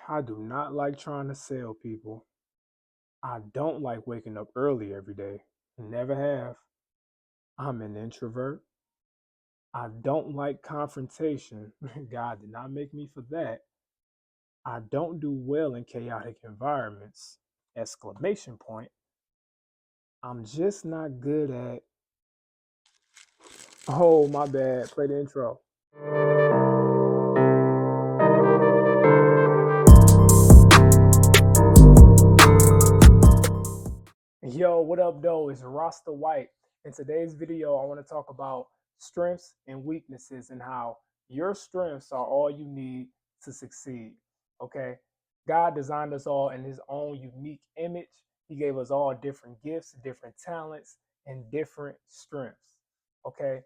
I do not like trying to sell people. I don't like waking up early every day. Never have. I'm an introvert. I don't like confrontation. God did not make me for that. I don't do well in chaotic environments. Exclamation point. I'm just not good at. Oh, my bad. Play the intro. Yo, what up, though? It's Rasta White. In today's video, I want to talk about strengths and weaknesses and how your strengths are all you need to succeed. Okay? God designed us all in his own unique image. He gave us all different gifts, different talents, and different strengths. Okay?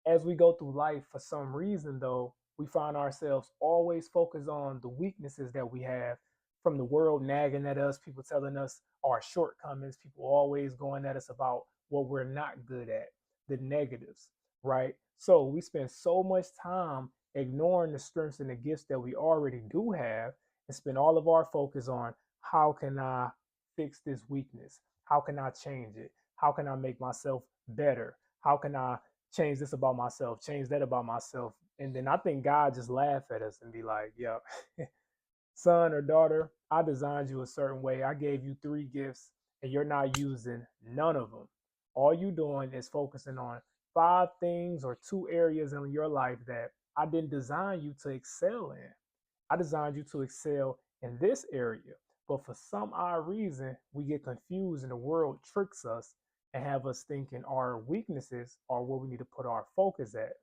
As we go through life, for some reason, though, we find ourselves always focused on the weaknesses that we have from the world nagging at us, people telling us our shortcomings, people always going at us about what we're not good at, the negatives, right? So we spend so much time ignoring the strengths and the gifts that we already do have and spend all of our focus on how can I fix this weakness? How can I change it? How can I make myself better? How can I change this about myself, change that about myself? And then I think God just laugh at us and be like, yeah, son or daughter, I designed you a certain way. I gave you three gifts and you're not using none of them. All you doing is focusing on five things or two areas in your life that I didn't design you to excel in. I designed you to excel in this area. But for some odd reason, we get confused and the world tricks us and have us thinking our weaknesses are where we need to put our focus at.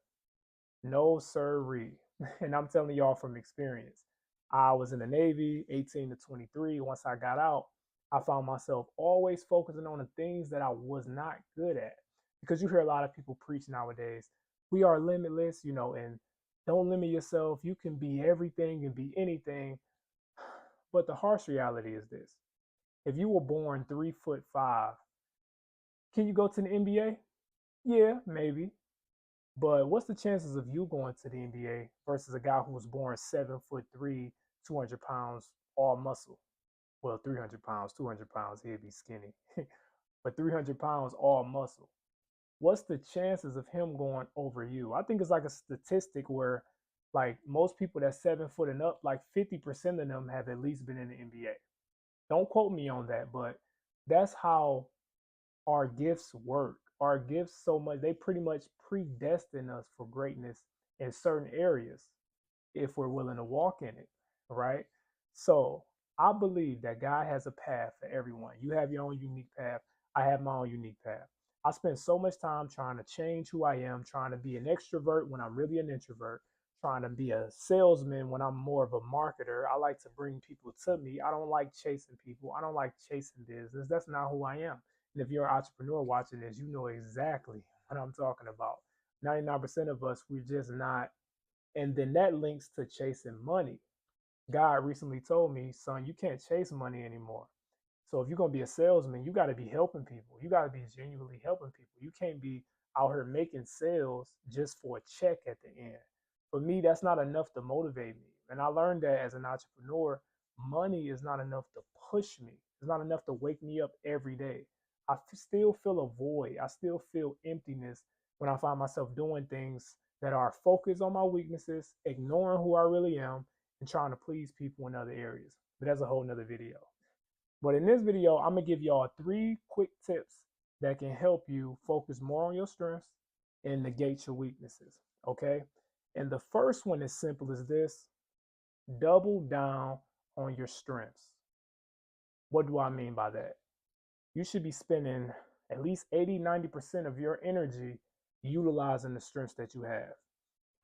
No, sirree. And I'm telling y'all from experience. I was in the Navy, 18 to 23. Once I got out, I found myself always focusing on the things that I was not good at. Because you hear a lot of people preach nowadays, we are limitless, and don't limit yourself. You can be everything and be anything. But the harsh reality is this: if you were born 3'5", can you go to the NBA? Yeah, maybe. But what's the chances of you going to the NBA versus a guy who was born 7'3", 200 pounds, all muscle? Well, 300 pounds, 200 pounds, he'd be skinny. But 300 pounds, all muscle. What's the chances of him going over you? I think it's like a statistic where, like, most people that's 7 foot and up, like 50% of them have at least been in the NBA. Don't quote me on that, but that's how our gifts work. Our gifts so much, they pretty much predestine us for greatness in certain areas if we're willing to walk in it, right? So I believe that God has a path for everyone. You have your own unique path. I have my own unique path. I spend so much time trying to change who I am, trying to be an extrovert when I'm really an introvert, trying to be a salesman when I'm more of a marketer. I like to bring people to me. I don't like chasing people. I don't like chasing business. That's not who I am. And if you're an entrepreneur watching this, you know exactly what I'm talking about. 99% of us, we're just not. And then that links to chasing money. God recently told me, son, you can't chase money anymore. So if you're gonna be a salesman, you got to be helping people. You got to be genuinely helping people. You can't be out here making sales just for a check at the end. For me, that's not enough to motivate me. And I learned that as an entrepreneur, money is not enough to push me. It's not enough to wake me up every day. Still feel a void. I still feel emptiness when I find myself doing things that are focused on my weaknesses, ignoring who I really am, and trying to please people in other areas. But that's a whole nother video. But in this video, I'm gonna give y'all three quick tips that can help you focus more on your strengths and negate your weaknesses. Okay. And the first one is simple as this: double down on your strengths. What do I mean by that? You should be spending at least 80-90% of your energy utilizing the strengths that you have.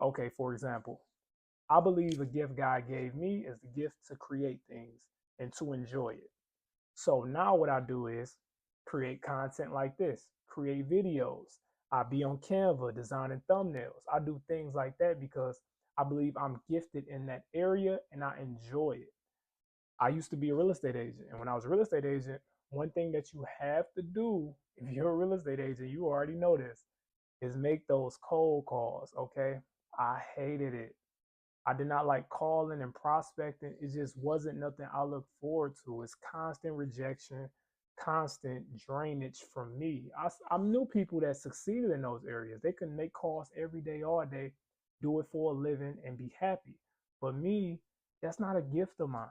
Okay, for example, I believe the gift God gave me is the gift to create things and to enjoy it. So now what I do is create content like this, create videos. I be on Canva designing thumbnails. I do things like that because I believe I'm gifted in that area and I enjoy it. I used to be a real estate agent. And when I was a real estate agent, one thing that you have to do if you're a real estate agent, you already know this, is make those cold calls. Okay. I hated it. I did not like calling and prospecting. It just wasn't nothing I looked forward to. It's constant rejection, constant drainage from me. I knew people that succeeded in those areas. They could make calls every day, all day, do it for a living, and be happy. But me, that's not a gift of mine.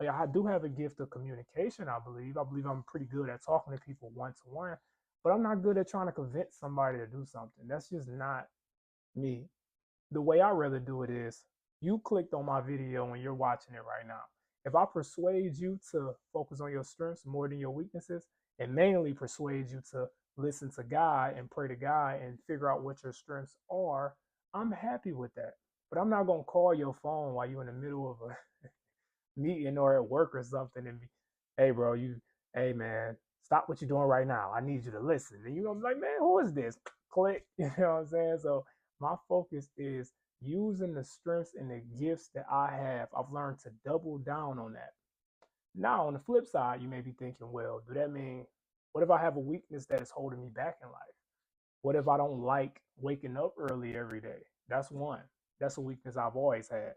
Like, I do have a gift of communication, I believe. I believe I'm pretty good at talking to people one to one, but I'm not good at trying to convince somebody to do something. That's just not me. The way I rather do it is you clicked on my video and you're watching it right now. If I persuade you to focus on your strengths more than your weaknesses, and mainly persuade you to listen to God and pray to God and figure out what your strengths are, I'm happy with that. But I'm not going to call your phone while you're in the middle of a meeting or at work or something and be, hey, bro, hey, man, stop what you're doing right now. I need you to listen. And you're going to be like, man, who is this? Click. You know what I'm saying? So my focus is using the strengths and the gifts that I have. I've learned to double down on that. Now, on the flip side, you may be thinking, well, do that mean, what if I have a weakness that is holding me back in life? What if I don't like waking up early every day? That's one. That's a weakness I've always had.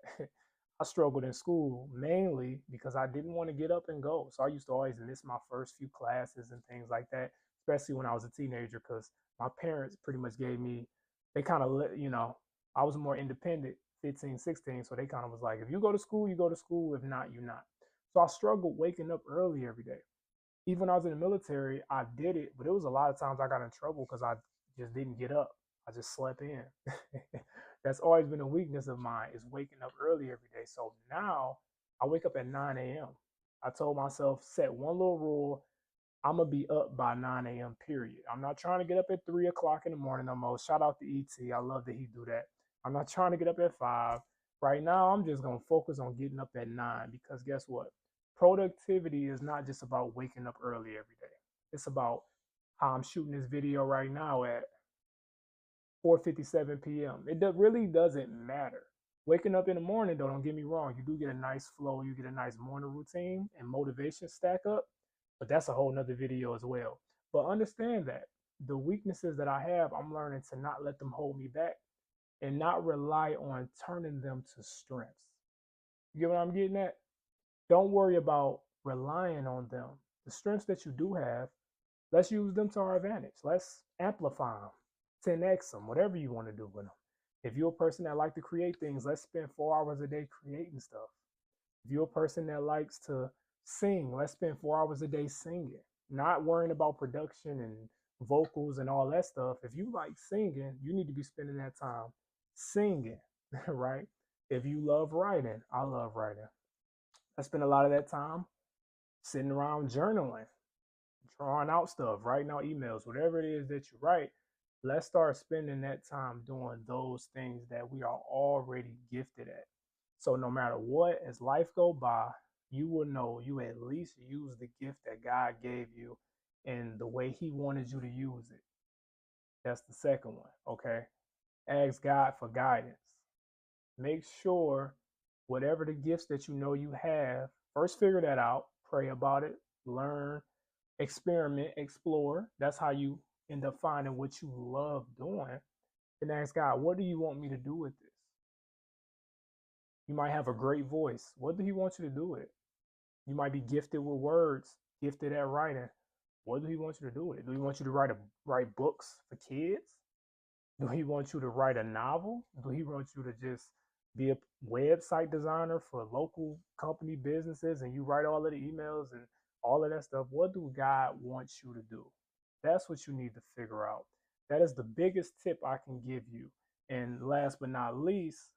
I struggled in school mainly because I didn't want to get up and go. So I used to always miss my first few classes and things like that, especially when I was a teenager, because my parents pretty much gave me, they kind of let, I was more independent, 15, 16. So they kind of was like, if you go to school, you go to school. If not, you're not. So I struggled waking up early every day. Even when I was in the military, I did it, but it was a lot of times I got in trouble because I just didn't get up. I just slept in. That's always been a weakness of mine, is waking up early every day. So now I wake up at 9 a.m. I told myself, set one little rule. I'm gonna be up by 9 a.m. period. I'm not trying to get up at 3 o'clock in the morning no more. Shout out to ET. I love that he do that. I'm not trying to get up at 5. Right now, I'm just gonna focus on getting up at 9, because guess what? Productivity is not just about waking up early every day. It's about how I'm shooting this video right now at 4:57 p.m. It really doesn't matter. Waking up in the morning, though, don't get me wrong, you do get a nice flow, you get a nice morning routine, and motivation stack up, but that's a whole nother video as well. But understand that the weaknesses that I have, I'm learning to not let them hold me back and not rely on turning them to strengths. You get what I'm getting at? Don't worry about relying on them. The strengths that you do have, let's use them to our advantage. Let's amplify them, 10x them, whatever you want to do with them. If you're a person that likes to create things, let's spend 4 hours a day creating stuff. If you're a person that likes to sing, let's spend 4 hours a day singing, not worrying about production and vocals and all that stuff. If you like singing, you need to be spending that time singing, right? If you love writing, I love writing. I spend a lot of that time sitting around journaling, drawing out stuff, writing out emails, whatever it is that you write. Let's start spending that time doing those things that we are already gifted at. So no matter what, as life go by, you will know you at least use the gift that God gave you in the way he wanted you to use it. That's the second one, okay? Ask God for guidance. Make sure whatever the gifts that you know you have, first figure that out, pray about it, learn, experiment, explore. That's how you end up finding what you love doing. And ask God, what do you want me to do with this? You might have a great voice. What do he want you to do with it? You might be gifted with words, gifted at writing. What do he want you to do with it? Do he want you to write books for kids? Do he want you to write a novel? Do he want you to just be a website designer for local company businesses and you write all of the emails and all of that stuff? What do God want you to do? That's what you need to figure out. That is the biggest tip I can give you. And last but not least,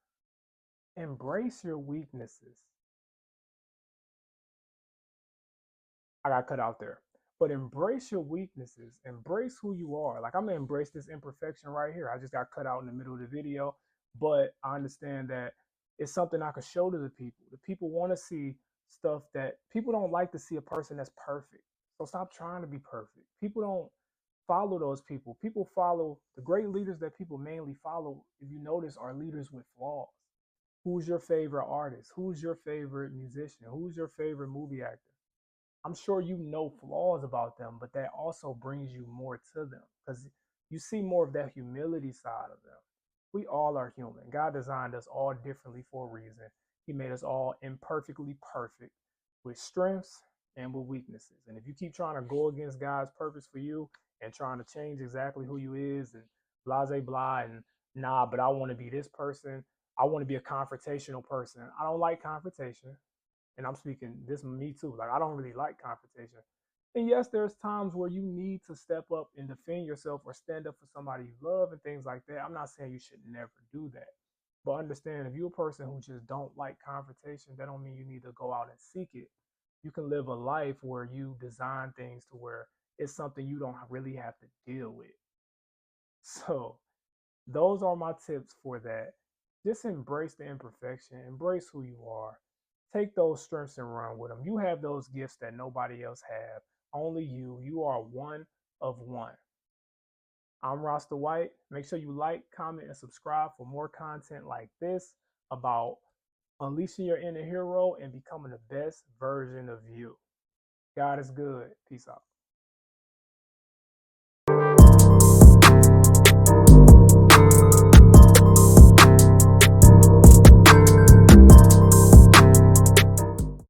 embrace your weaknesses. I got cut out there. But embrace your weaknesses. Embrace who you are. Like, I'm gonna embrace this imperfection right here. I just got cut out in the middle of the video, but I understand that it's something I could show to the people. The people want to see stuff that people don't like to see a person that's perfect. So stop trying to be perfect. People don't follow those people. People follow the great leaders that people mainly follow, if you notice, are leaders with flaws. Who's your favorite artist? Who's your favorite musician? Who's your favorite movie actor? I'm sure you know flaws about them, but that also brings you more to them because you see more of that humility side of them. We all are human. God designed us all differently for a reason. He made us all imperfectly perfect with strengths and with weaknesses. And if you keep trying to go against God's purpose for you and trying to change exactly who you is and blah, blah, blah, and nah, but I want to be this person. I want to be a confrontational person. I don't like confrontation. And I'm speaking this me too. Like I don't really like confrontation. And yes, there's times where you need to step up and defend yourself or stand up for somebody you love and things like that. I'm not saying you should never do that. But understand if you're a person who just don't like confrontation, that don't mean you need to go out and seek it. You can live a life where you design things to where it's something you don't really have to deal with. So those are my tips for that. Just embrace the imperfection, embrace who you are. Take those strengths and run with them. You have those gifts that nobody else have. Only you. You are one of one. I'm Rasta White. Make sure you like, comment, and subscribe for more content like this about unleashing your inner hero and becoming the best version of you. God is good. Peace out.